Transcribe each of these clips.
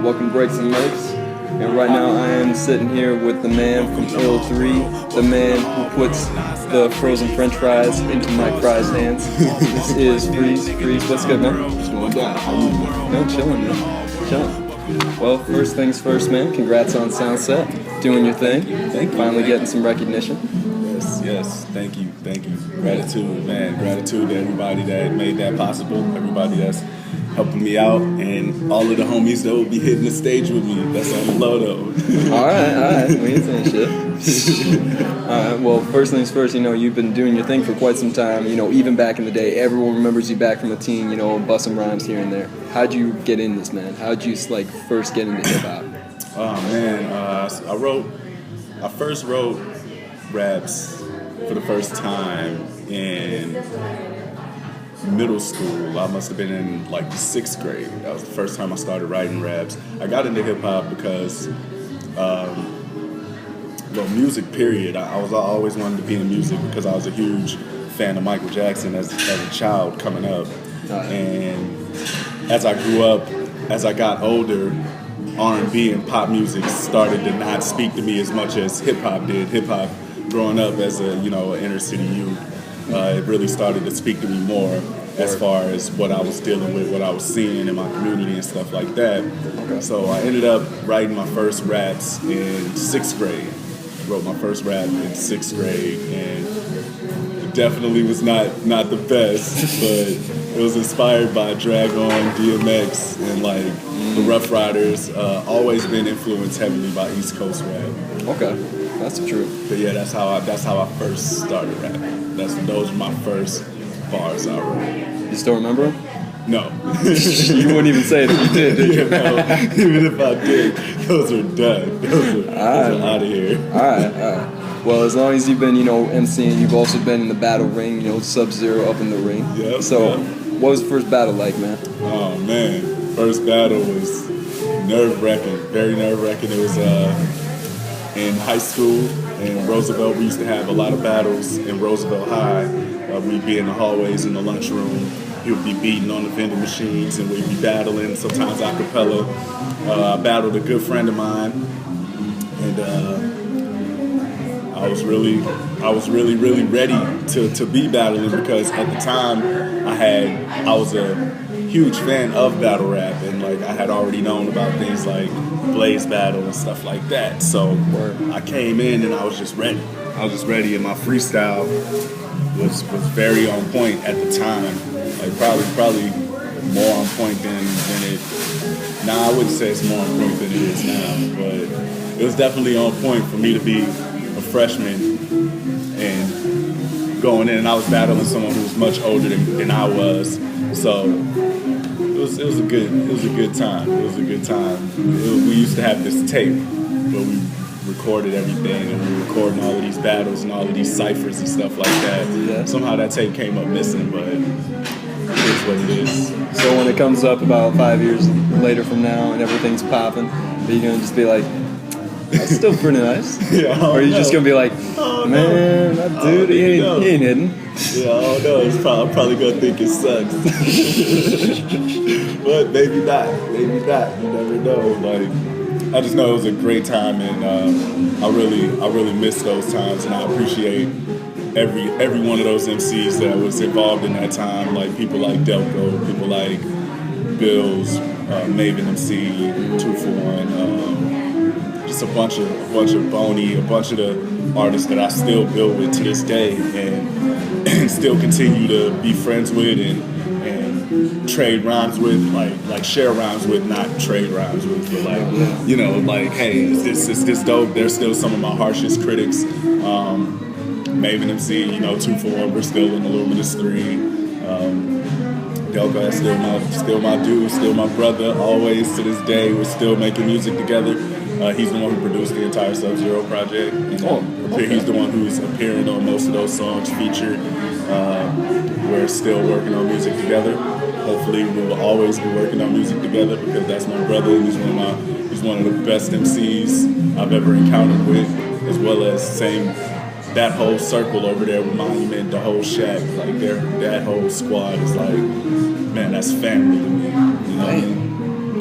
Welcome Breaks and Makes. And right now I am sitting here with the man from Ill 3, the man who puts the frozen french fries into my fries hands. This is Freez. Freez, what's good, man? What's going down? How you doing? No, chilling, man. Chilling. Well, first things first, man. Congrats on Soundset. Doing your thing. Thank you. Finally getting some recognition. Yes. Thank you. Gratitude, man. Gratitude to everybody that made that possible. Everybody that's helping me out, and all of the homies that will be hitting the stage with me. That's on the low, though. All right. We ain't saying shit. All right. Well, first things first. You've been doing your thing for quite some time. Even back in the day, everyone remembers you back from a teen. Bust some rhymes here and there. How'd you get in this, man? How'd you first get into hip hop? Oh man, I first wrote raps for the first time in middle school. I must have been in the 6th grade. That was the first time I started writing raps. I got into hip hop because, music period. I always wanted to be in music because I was a huge fan of Michael Jackson as a child coming up. And as I grew up, as I got older, R&B and pop music started to not speak to me as much as hip hop did. Hip hop, growing up as an inner city youth, it really started to speak to me more as far as what I was dealing with, what I was seeing in my community and stuff like that. Okay. So I ended up writing my first raps in 6th grade. I wrote my first rap in 6th grade, and it definitely was not the best, but it was inspired by Dragon, DMX, and the Rough Riders. Always been influenced heavily by East Coast rap. Okay, that's the truth. But yeah, that's how I first started rapping. Those were my first bars I wrote. You still remember them? No. You wouldn't even say it if you did you? No, even if I did, those are done. Those are out of here. All right. Well, as long as you've been, MCing, you've also been in the battle ring, Sub-Zero up in the ring. Yep, so, What was the first battle like, man? Oh, man. First battle was nerve-wracking, very nerve-wracking. It was in high school in Roosevelt. We used to have a lot of battles in Roosevelt High. We'd be in the hallways in the lunchroom. He would be beating on the vending machines, and we'd be battling, sometimes a cappella. I battled a good friend of mine, and I was really ready to be battling, because at the time I was a huge fan of battle rap, and I had already known about things like Blaze Battle and stuff like that. So I came in and I was just ready. And my freestyle was very on point at the time. Probably more on point than it. Nah, I wouldn't say it's more on point than it is now, but it was definitely on point for me to be a freshman and going in. And I was battling someone who was much older than I was, so it was a good time. We used to have this tape where we recorded everything, and we were recording all of these battles and all of these ciphers and stuff like that. Yeah. Somehow that tape came up missing, but it is what it is. So when it comes up about 5 years later from now and everything's popping, are you going to just be like, that's still pretty nice? Yeah, or are you just going to be like, man, that dude, he ain't hidden? Yeah, I don't know. I'm probably going to think it sucks. But maybe not. You never know. I just know it was a great time, and I really miss those times, and I appreciate every one of those MCs that was involved in that time, like people like Delco, people like Bills, Maven MC, 2 for 1, just a bunch of Boney, a bunch of the artists that I still build with to this day, and still continue to be friends with and trade rhymes with, like share rhymes with, not trade rhymes with, but hey, is this dope? They're still some of my harshest critics. Maven MC, 2 for 1, we're still in the Luminous 3. Delco is still my dude, still my brother, always to this day. We're still making music together. He's the one who produced the entire Sub-Zero project. And, He's the one who's appearing on most of those songs featured. We're still working on music together. Hopefully we will always be working on music together, because that's my brother, and he's one of the best MCs I've ever encountered with, as well as that whole circle over there with Monument, the whole Shack, that whole squad is man, that's family to me.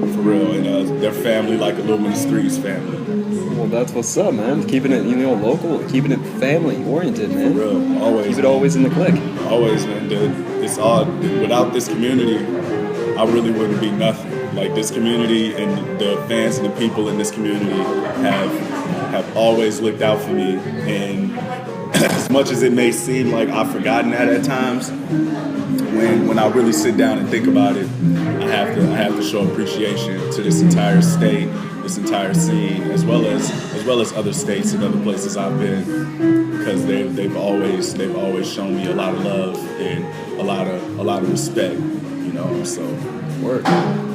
For real, and their family like a little mini Freys family. Well, that's what's up, man. Keeping it, local, keeping it family oriented, man. For real, always. Keep it always in the click. Always, man. It's all without this community, I really wouldn't be nothing. Like this community and the fans and the people in this community have always looked out for me. And as much as it may seem like I've forgotten that at times, when I really sit down and think about it, I have to show appreciation to this entire state, this entire scene, as well as other states and other places I've been, because they've always shown me a lot of love and a lot of respect, So work.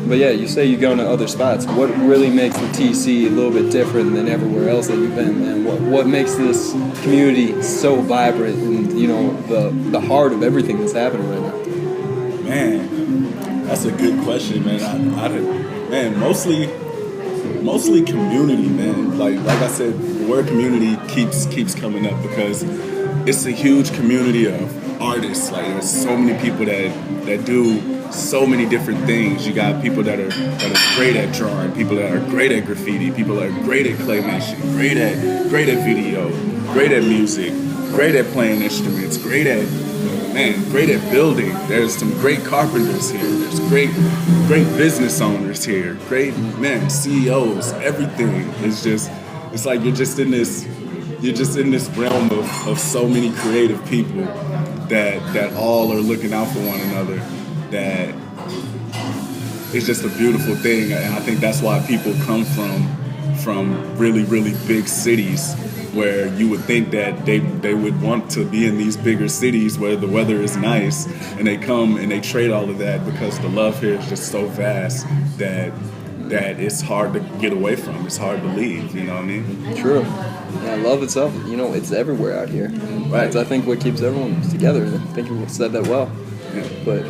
But yeah, you say you go to other spots. What really makes the TC a little bit different than everywhere else that you've been, man? What makes this community so vibrant and the heart of everything that's happening right now? Man, that's a good question, man. Mostly community, man. Like I said, the word community keeps coming up because it's a huge community of artists. Like there's so many people that do so many different things. You got people that are great at drawing, people that are great at graffiti, people that are great at claymation, great at video, great at music, great at playing instruments, great at building. There's some great carpenters here. There's great business owners here. Great CEOs. Everything it's like you're just in this realm of so many creative people that all are looking out for one another. That it's just a beautiful thing, and I think that's why people come from really, really big cities where you would think that they would want to be in these bigger cities where the weather is nice, and they come and they trade all of that because the love here is just so vast that it's hard to get away from. It's hard to leave, you know what I mean? True. Yeah, love itself, it's everywhere out here. Right. That's, I think, what keeps everyone together. I think you said that well. Yeah. But,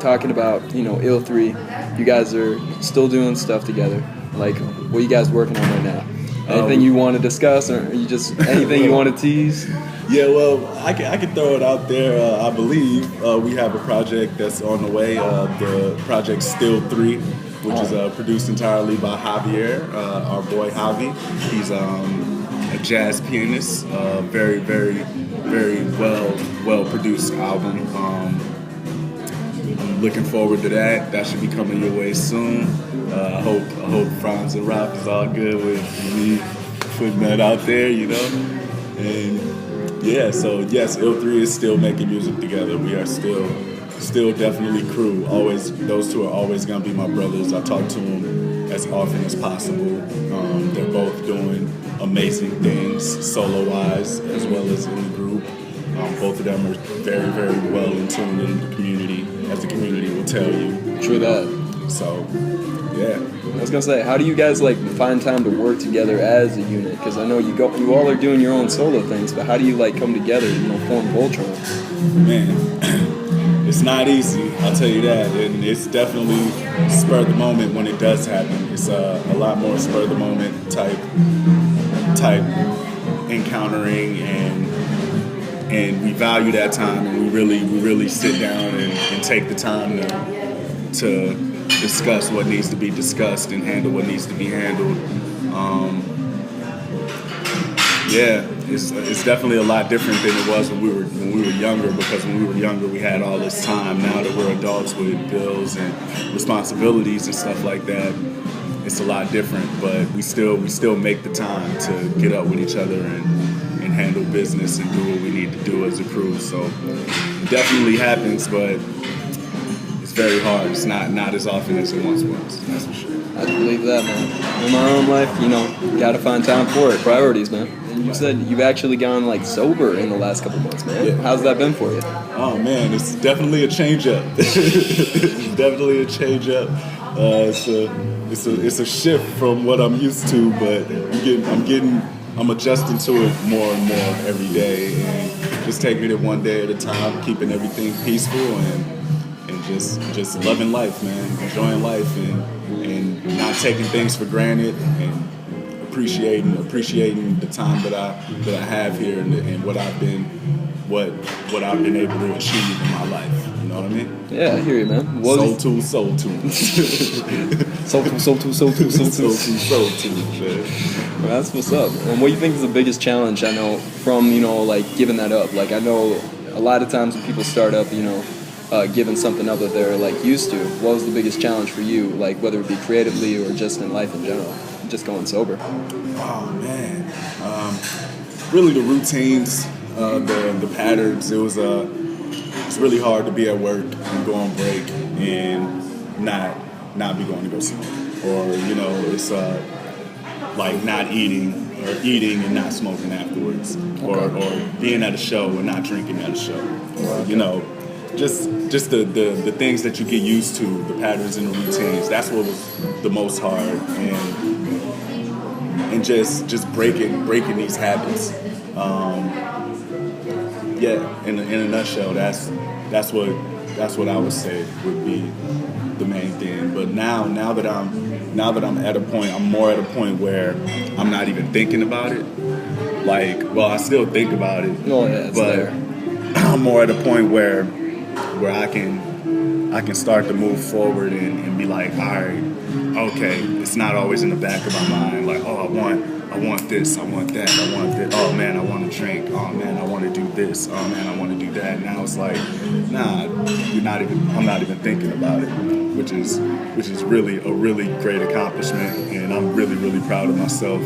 talking about, Ill3, you guys are still doing stuff together. Like, what are you guys working on right now? Anything you want to discuss, or you just anything you want to tease? Yeah, well, I can throw it out there. I believe we have a project that's on the way. The project Still 3, which is produced entirely by Javier, our boy Javi. He's a jazz pianist. Very, very, very well produced album. I'm looking forward to that. That should be coming your way soon. I hope Freez and Rap is all good with me putting that out there, And yeah, so yes, Ill3 is still making music together. We are still definitely crew. Always, those two are always gonna be my brothers. I talk to them as often as possible. They're both doing amazing things solo-wise as well as in the group. Both of them are very, very well in tune in the community, as the community will tell you. True that. So, yeah. I was gonna say, how do you guys find time to work together as a unit? Because I know you all are doing your own solo things, but how do you come together, form Voltron? Man, it's not easy. I'll tell you that, and it's definitely spur of the moment when it does happen. It's a lot more spur of the moment type encountering, and we value that time, and we really sit down and take the time to discuss what needs to be discussed and handle what needs to be handled. It's definitely a lot different than it was when we were younger, because when we were younger we had all this time. Now that we're adults with bills and responsibilities and stuff like that, it's a lot different. But we still make the time to get up with each other and handle business and do what we need to do as a crew. So it definitely happens, but it's very hard. It's not as often as it once was, that's for sure. I believe that, man. In my own life, gotta find time for it. Priorities, man. And you said you've actually gone sober in the last couple months, man. Yeah. How's that been for you? Oh man, it's definitely a change up. It's definitely a change up. It's a shift from what I'm used to, but I'm adjusting to it more and more every day, and just taking it one day at a time, keeping everything peaceful and just loving life, man, enjoying life and not taking things for granted, and appreciating the time that I have here and what I've been able to achieve in my life. know what I mean? Yeah, I hear you, man. Soul Tool, Soul Tool. Soul Tool, Soul Tool, Soul Tool, Soul Tool. Soul Tool, man. Well, that's what's up. And what do you think is the biggest challenge, I know, from, like, giving that up? Like, I know a lot of times when people start up, giving something up that they're, like, used to, what was the biggest challenge for you, like, whether it be creatively or just in life in general, just going sober? Oh, man. Really the routines, the patterns. It's really hard to be at work and go on break and not be going to go smoke. Or, it's like not eating or eating and not smoking afterwards. Or being at a show and not drinking at a show. Or, just the things that you get used to, the patterns and the routines. That's what was the most hard. And just breaking these habits. In a nutshell, that's what I would say would be the main thing. But now that I'm at a point, I'm more at a point where I'm not even thinking about it. Like, well, I still think about it. Oh yeah, it's but there. I'm more at a point where I can start to move forward and be like, all right, okay, it's not always in the back of my mind, like, oh, I want this, I want that, I want this, oh man, I want to drink, oh man, I want to do this, oh man, I want to do that. Now it's like, nah, I'm not even thinking about it, which is really a really great accomplishment, and I'm really, really proud of myself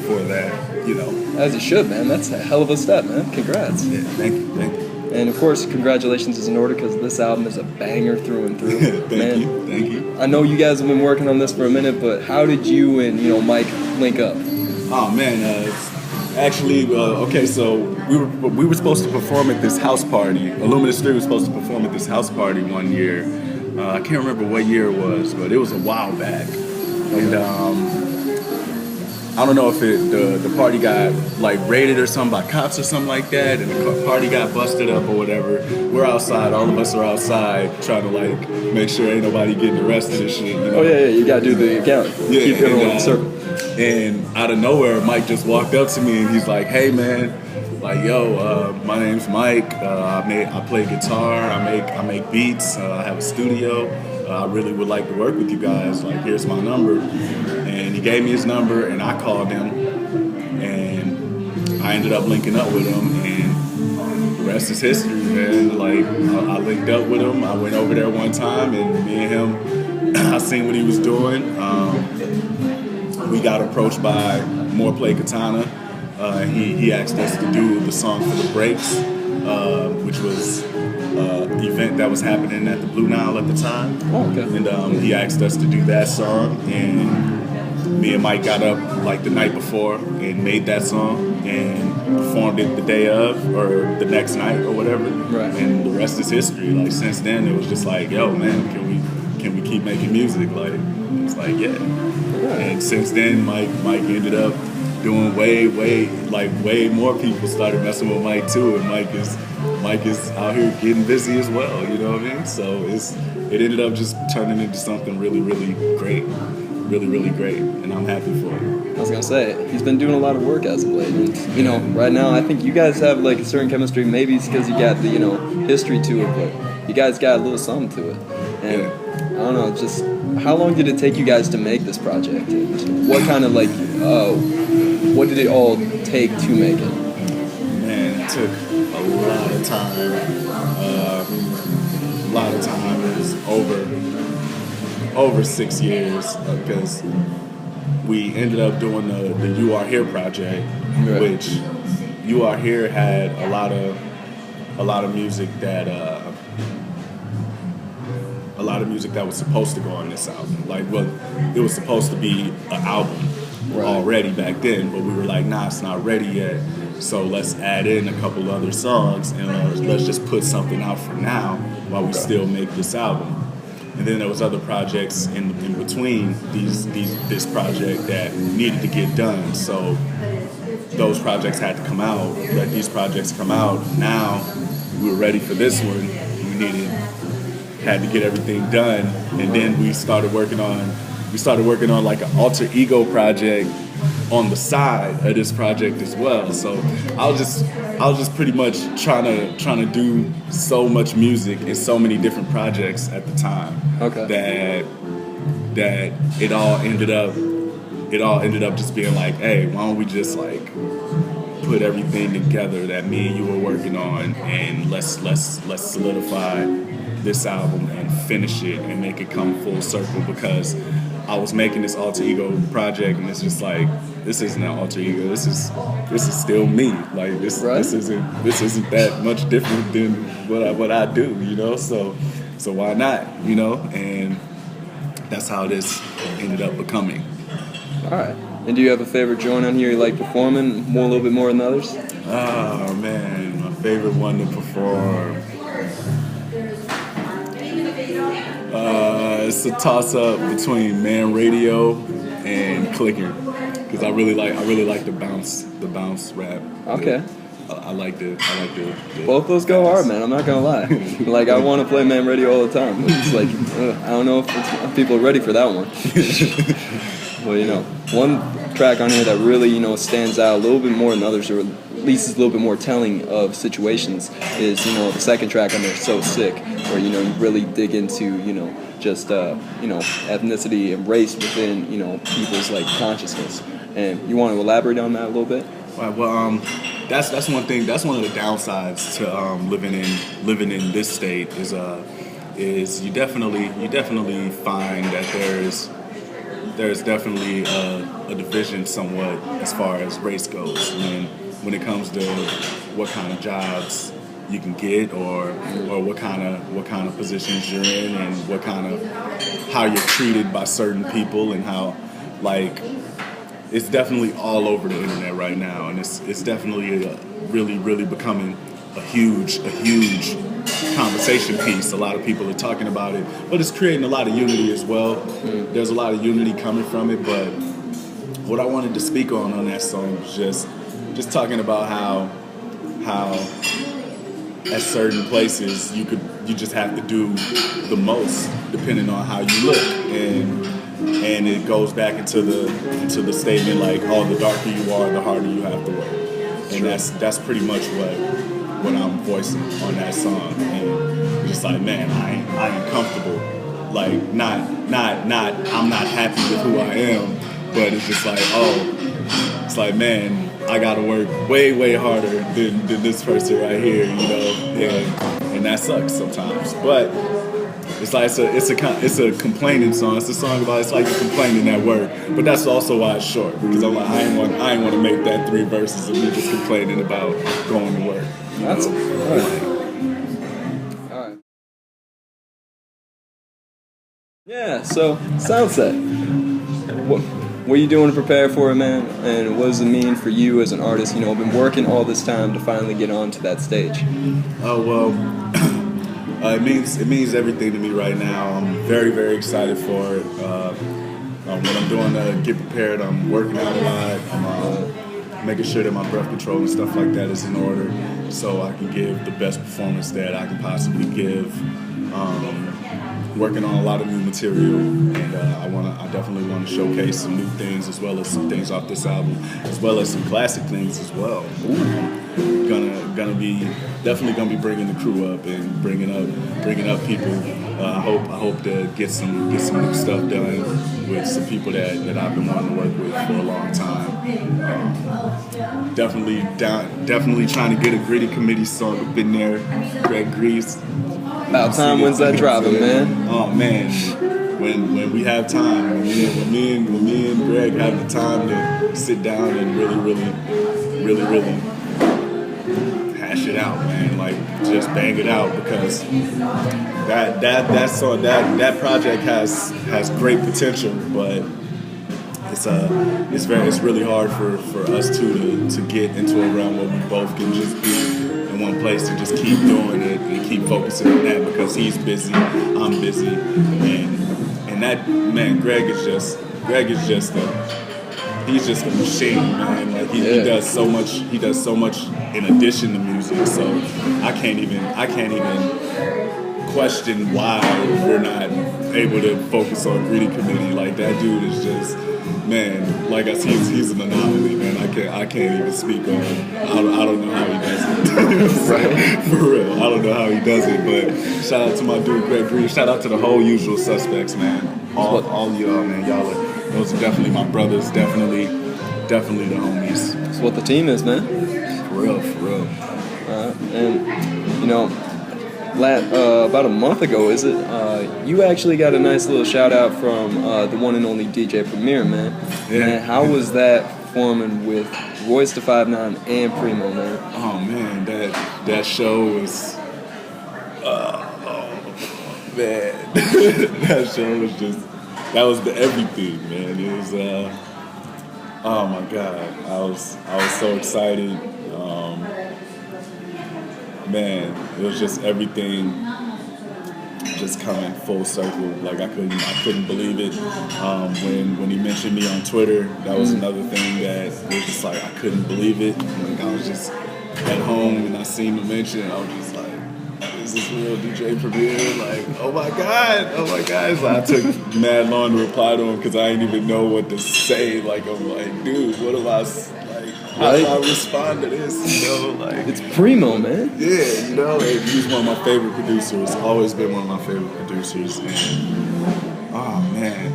for that, As you should, man. That's a hell of a step, man. Congrats. Yeah, thank you. And of course, congratulations is in order because this album is a banger through and through. Thank you. I know you guys have been working on this for a minute, but how did you and Mike link up? Oh man, actually, okay, so we were supposed to perform at this house party. Illuminous 3 was supposed to perform at this house party one year. I can't remember what year it was, but it was a while back. And I don't know if the party got like raided or something by cops or something like that, and the party got busted up or whatever. We're outside, all of us are outside trying to like make sure ain't nobody getting arrested and shit. Oh yeah, you gotta do the account. Yeah, keep everyone in the circle. And out of nowhere, Mike just walked up to me and he's like, "Hey man, like yo, my name's Mike. I play guitar. I make beats. I have a studio. I really would like to work with you guys. Like, here's my number." And he gave me his number, and I called him, and I ended up linking up with him, and the rest is history, man. Like, I linked up with him. I went over there one time, and me and him, I seen what he was doing. We got approached by More Play Katana. He asked us to do the song for the breaks, which was an event that was happening at the Blue Nile at the time. Oh, okay. And he asked us to do that song, and me and Mike got up like the night before and made that song and performed it the day of or the next night or whatever. Right. And the rest is history. Like, since then, it was just like, yo, man, can we keep making music? Like, it's like, yeah. And since then, Mike ended up doing way more people started messing with Mike too, and Mike is out here getting busy as well, you know what I mean? So it ended up just turning into something really, really great. Really, really great, and I'm happy for it. I was gonna say, he's been doing a lot of work as of late, and right now I think you guys have like a certain chemistry. Maybe it's because you got the history to it, but you guys got a little something to it. And I don't know, just how long did it take you guys to make this project? And what kind of what did it all take to make it? Man, it took a lot of time. It was over 6 years because we ended up doing the You Are Here project, right. Which You Are Here had a lot of music that was supposed to go on this album. Like, well, it was supposed to be an album already back then, but we were like, nah, it's not ready yet. So let's add in a couple other songs and let's just put something out for now while we still make this album. And then there was other projects in between this project that needed to get done. So those projects had to come out. Let these projects come out. Now we were ready for this one. We had to get everything done. And then we started working on like an alter ego project on the side of this project as well. So I was just I was just pretty much trying to do so much music and so many different projects at the time. Okay. That it all ended up just being like, hey, why don't we just like put everything together that me and you were working on, and let's solidify this album and finish it and make it come full circle, because I was making this alter ego project, and it's just like, this isn't an alter ego. This is still me. Like this isn't that much different than what I do, you know. So why not, you know? And that's how this ended up becoming. All right. And do you have a favorite joint on here you like performing a little bit more than others? Oh man, my favorite one to perform. It's a toss-up between Man Radio and Clicker, because I really like the bounce rap. Okay. I like the Both those go hard, man. I'm not gonna lie. Like, I want to play Man Radio all the time. It's like, I don't know if people are ready for that one. Well, you know, one track on here that really, you know, stands out a little bit more than others, or at least is a little bit more telling of situations, is, you know, the second track on there, So Sick, where, you know, you really dig into, you know, just, you know, ethnicity and race within, you know, people's, like, consciousness. And you want to elaborate on that a little bit? Well, that's one thing. That's one of the downsides to living in this state is you definitely find that there's definitely a division somewhat as far as race goes when it comes to what kind of jobs you can get, or what kind of positions you're in, and how you're treated by certain people, and how, like, it's definitely all over the internet right now, and it's definitely really becoming a huge conversation piece. A lot of people are talking about it, but it's creating a lot of unity as well. There's a lot of unity coming from it, but what I wanted to speak on that song was just talking about how at certain places you just have to do the most depending on how you look, and it goes back into the statement like, oh, the darker you are, the harder you have to work, and that's pretty much what I'm voicing on that song. And it's like, man, I ain't comfortable, like not I'm not happy with who I am, but it's just like, oh, it's like, man, I gotta work way harder than this person right here, you know, and that sucks sometimes. But it's like it's a complaining song. It's a song about, it's like you're complaining at work, but that's also why it's short, because I'm like, I ain't want to make that 3 verses of me just complaining about going to work. That's all right. Yeah. So Soundset. What are you doing to prepare for it, man? And what does it mean for you as an artist? You know, been working all this time to finally get onto that stage. Oh well, it means everything to me right now. I'm very excited for it. What I'm doing to get prepared, I'm working out a lot. I'm making sure that my breath control and stuff like that is in order, so I can give the best performance that I can possibly give. Working on a lot of new material, and I definitely want to showcase some new things, as well as some things off this album, as well as some classic things as well. Definitely gonna be bringing the crew up and bringing up people. I hope to get some new stuff done with some people that I've been wanting to work with for a long time. Definitely trying to get a Gritty Committee song up in there. Greg Greaves. About time. When's that dropping, man? Oh man, when we have time, when me and Greg have the time to sit down and really hash it out, man. Like, just bang it out, because that song, that project has great potential, but it's really hard for us two to get into a realm where we both can just be in one place and just keep doing it and keep focusing on that, because he's busy, I'm busy, and that, man, Greg is just a machine, man. Like, he does so much in addition to music, so I can't even question why we're not able to focus on Gritty Committee. Like, that dude is just man, like I said, he's an anomaly, man. I can't even speak on him. I don't know how he does it. Right. For real, I don't know how he does it. But shout out to my dude Greg Green. Shout out to the whole Usual Suspects, man. All y'all, man. Those are definitely my brothers. Definitely the homies. That's what the team is, man. For real. And you know, about a month ago, is it? You actually got a nice little shout out from the one and only DJ Premier, man. Yeah. Man, how was that forming with Royce the 5'9" and Primo, man? Oh man, that show was. Man, that show was just. That was the everything, man. It was. Oh my God, I was so excited. Man, it was just everything just coming full circle. Like I couldn't believe it. When he mentioned me on Twitter, that was another thing that was just like I couldn't believe it. Like I was just at home and I seen the mention, I was just like, is this real DJ Premier? Like, oh my God. So I took mad long to reply to him because I didn't even know what to say. Like I'm like, dude, what do I like? How do I respond to this? You know, like It's Primo, man. yeah, you know, he's one of my favorite producers. Always been one of my favorite producers. And oh man,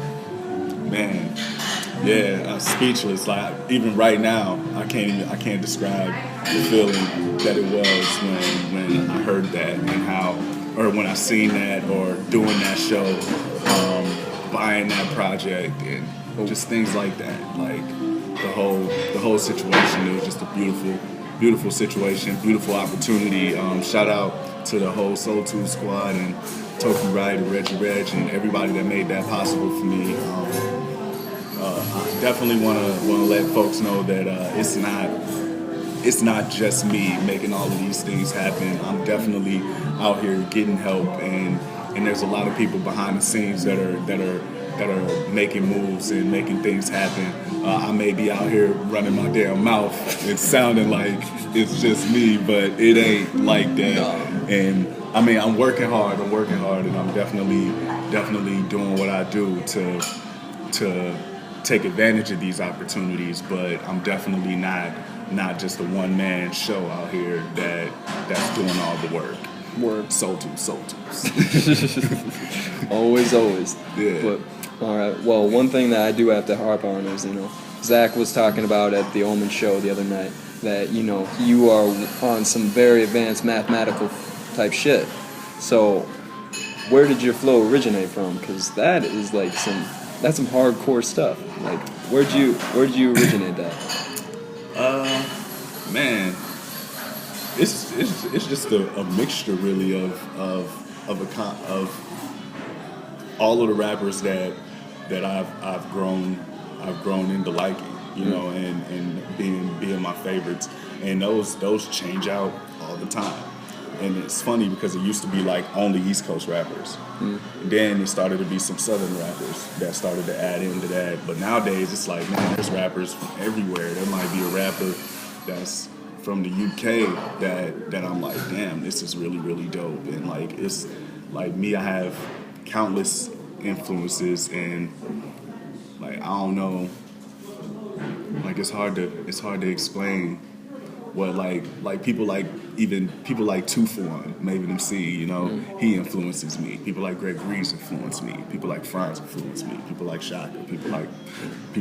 yeah, I'm speechless. Like even right now, I can't describe the feeling that it was when I heard that and when I seen that or doing that show, buying that project and just things like that. Like the whole situation. It was just a beautiful situation, beautiful opportunity. Shout out to the whole Soul 2 squad and Toki Wright and Reggie Reg and everybody that made that possible for me. I definitely want to let folks know that it's not just me making all of these things happen. I'm definitely out here getting help, and there's a lot of people behind the scenes that are making moves and making things happen. I may be out here running my damn mouth and sounding like it's just me, but it ain't like that. No. And I mean, I'm working hard, and I'm definitely doing what I do to take advantage of these opportunities. But I'm definitely not just a one-man show out here that's doing all the work. Word. Soul 2. Always. Yeah. But all right. Well, one thing that I do have to harp on is, Zach was talking about at the Omen show the other night that, you are on some very advanced mathematical type shit. So, where did your flow originate from? Because that is that's some hardcore stuff. Like, where'd you originate that? Man, it's just a mixture really of all of the rappers that I've grown into liking, and being my favorites, and those change out all the time. And it's funny because it used to be like only East Coast rappers. Then it started to be some Southern rappers that started to add into that. But nowadays it's like, man, there's rappers from everywhere. There might be a rapper that's from the UK that I'm like, damn, this is really, really dope. And like, it's like me, I have countless influences, and like, I don't know, like it's hard to explain what like people like 2 for 1, Maven MC, he influences me. People like Greg Grease influence me. People like Freys influence me. People like Shaka. People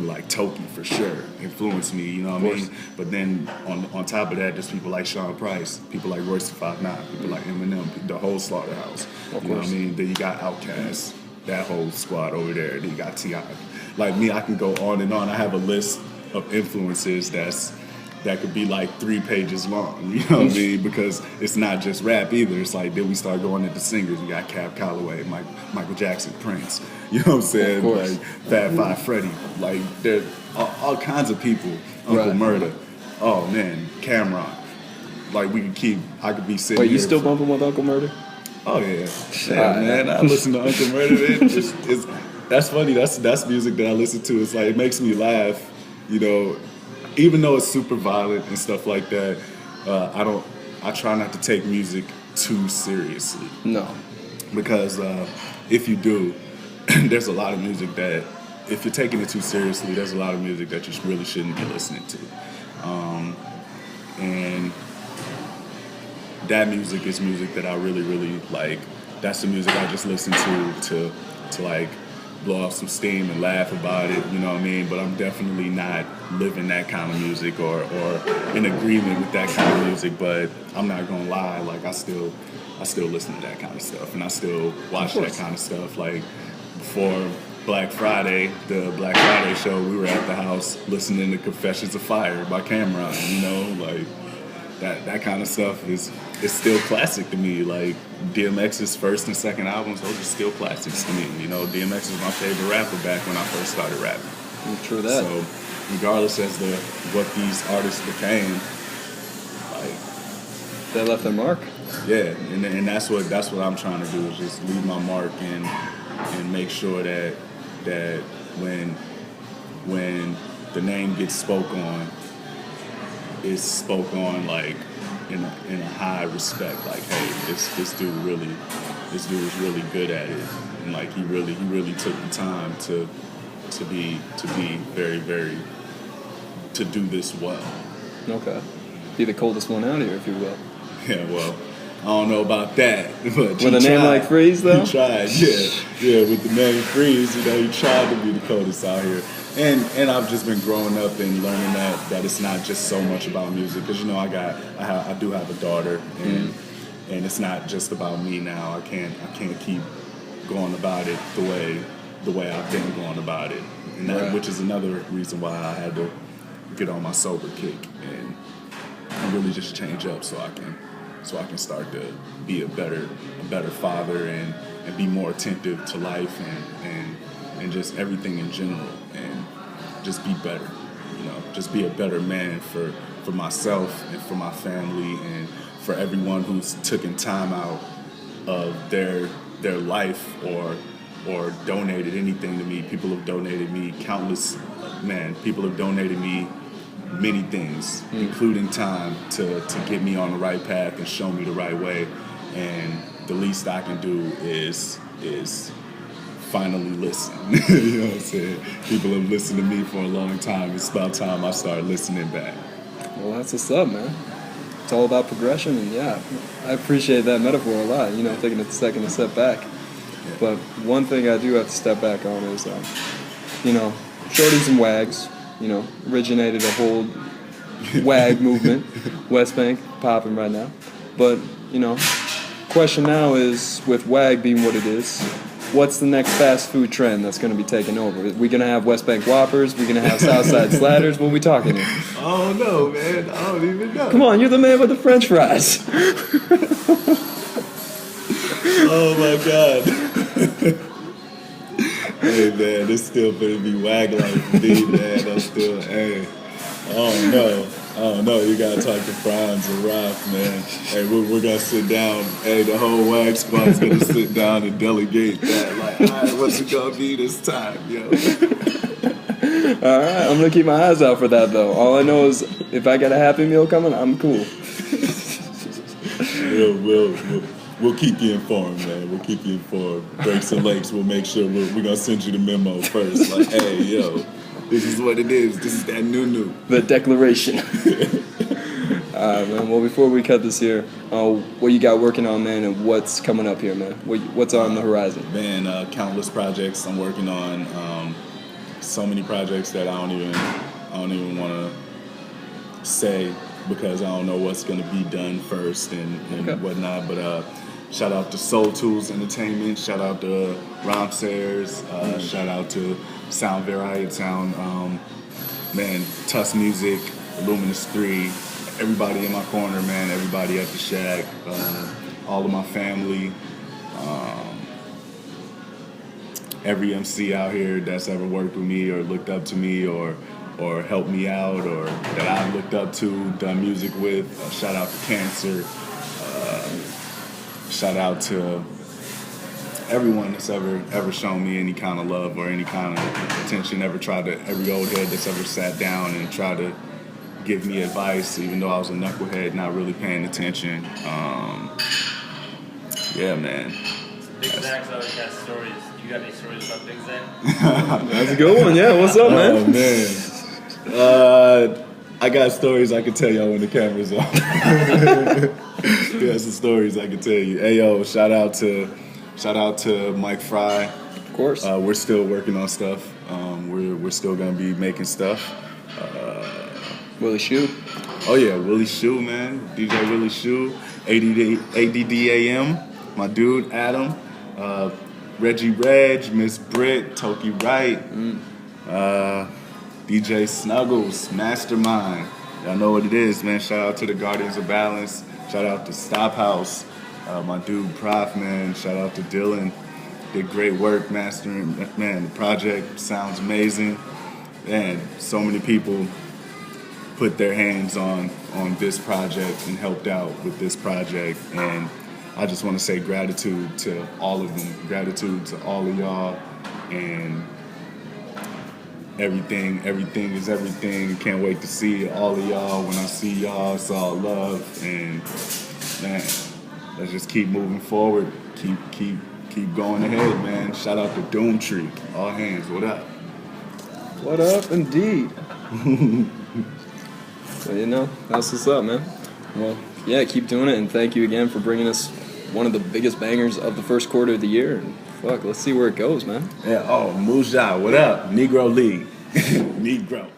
like Toki for sure influence me. You know what I mean? But then on top of that, there's people like Sean Price. People like Royce the 5'9". People like Eminem. The whole Slaughterhouse. You know what I mean? Then you got Outkast. That whole squad over there. Then you got T.I. Like me, I can go on and on. I have a list of influences that could be like 3 pages long, you know what I mean? Because it's not just rap either. It's like, then we start going into singers. You got Cab Calloway, Michael Jackson, Prince. You know what I'm saying? Like Fat Five Freddy. Like there all kinds of people. Uncle Murder. Oh man, Cameron. Like I could be sitting. Wait, you here still bumping with Uncle Murder? Oh yeah. Yeah, man. I listen to Uncle Murder. That's funny. That's music that I listen to. It's like, it makes me laugh, even though it's super violent and stuff like that. I try not to take music too seriously. No. Because if you do, there's a lot of music that if you're taking it too seriously, there's a lot of music that you really shouldn't be listening to. And that music is music that I really, really like. That's the music I just listen to like blow off some steam and laugh about it, you know what I mean? But I'm definitely not living that kind of music or in agreement with that kind of music. But I'm not gonna lie, like I still listen to that kind of stuff, and I still watch that kind of stuff. Like before Black Friday, the Black Friday show, we were at the house listening to Confessions of Fire by Cameron, you know, like that kind of stuff is still classic to me. Like DMX's first and second albums, those are still classics to me. You know, DMX was my favorite rapper back when I first started rapping. True that. So regardless as to what these artists became, like they left their mark. Yeah, and that's what I'm trying to do, is just leave my mark and make sure that when the name gets spoke on, it's spoke on like in a high respect. Like, hey, this dude is really good at it, and like he really took the time to be very, very, to do this well. Okay, be the coldest one out here, if you will. Yeah, well, I don't know about that, but with a name like Freez, though? He tried, yeah, with the name Freez, you know, he tried to be the coldest out here. And I've just been growing up and learning that it's not just so much about music, because, you know, I do have a daughter, and it's not just about me now. I can't keep going about it the way I've been going about it, and that, which is another reason why I had to get on my sober kick and really just change up so I can start to be a better father and be more attentive to life and just everything in general, and just be better, you know, just be a better man for myself and for my family and for everyone who's taken time out of their life or donated anything to me. People have donated me people have donated me many things, including time to get me on the right path and show me the right way. And the least I can do is finally listen. You know what I'm saying? People have listened to me for a long time. It's about time I start listening back. Well, that's what's up, man. It's all about progression, and yeah, I appreciate that metaphor a lot. You know, taking a second to step back. Yeah. But one thing I do have to step back on is, you know, shorties and wags. You know, originated a whole wag movement. West Bank popping right now. But, you know, question now is, with wag being what it is, what's the next fast food trend that's going to be taking over? Are we going to have West Bank Whoppers? Are we going to have Southside Slatters? What are we talking here? I don't know, man. I don't even know. Come on, you're the man with the French fries. Oh, my God. Hey, man, this still better be wag life for me, man. I'm still, hey, I don't know. You got to talk to Franz and Ralph, man. Hey, we're going to sit down. Hey, the whole wag squad's going to sit down and delegate that. Like, all right, what's it going to be this time, yo? All right, I'm going to keep my eyes out for that, though. All I know is if I got a Happy Meal coming, I'm cool. We'll keep you informed, man. We'll keep you informed. Breaks and Lakes, we'll make sure we're going to send you the memo first. Like, hey, yo, this is what it is. This is that new. The declaration. All right, man. Well, before we cut this here, what you got working on, man, and what's coming up here, man? What's on the horizon? Man, countless projects I'm working on. So many projects that I don't even want to say, because I don't know what's going to be done first and whatnot. But shout out to Soul Tools Entertainment. Shout out to Rom Sayers. Shout out to Sound Variety Sound. Man, Tuss Music, Luminous 3. Everybody in my corner, man. Everybody at the shack. All of my family. Every MC out here that's ever worked with me or looked up to me or helped me out or that I looked up to, done music with. Shout out to Cancer. Shout out to everyone that's ever shown me any kind of love or any kind of attention. Every old head that's ever sat down and tried to give me advice, even though I was a knucklehead, not really paying attention. Yeah, man. Big Zach's always got stories. You got any stories about Big Zach? That's a good one. Yeah, what's up, man? Oh, man. I got stories I can tell y'all when the camera's off. Got some stories I can tell you. Hey, yo, shout out to Mike Fry. Of course. We're still working on stuff. We're still gonna be making stuff. Willie Shoe. Oh yeah, Willie Shoe, man. DJ Willie Shoe. ADDAM. My dude Adam. Reggie Reg, Miss Britt, Toki Wright. DJ Snuggles, Mastermind. Y'all know what it is, man. Shout out to the Guardians of Balance. Shout out to Stop House. My dude Prof, man. Shout out to Dylan. Did great work mastering. Man, the project sounds amazing. Man, so many people put their hands on this project and helped out with this project. And I just want to say gratitude to all of them. Gratitude to all of y'all. And everything is everything. Can't wait to see all of y'all. When I see y'all, it's all love. And man, let's just keep moving forward. Keep going ahead, man. Shout out to Doomtree. All hands, what up? What up, indeed. So, you know, that's what's up, man. Well, yeah, keep doing it, and thank you again for bringing us one of the biggest bangers of the first quarter of the year. And fuck, let's see where it goes, man. Yeah, oh, Muja, what up? Negro League. Negro.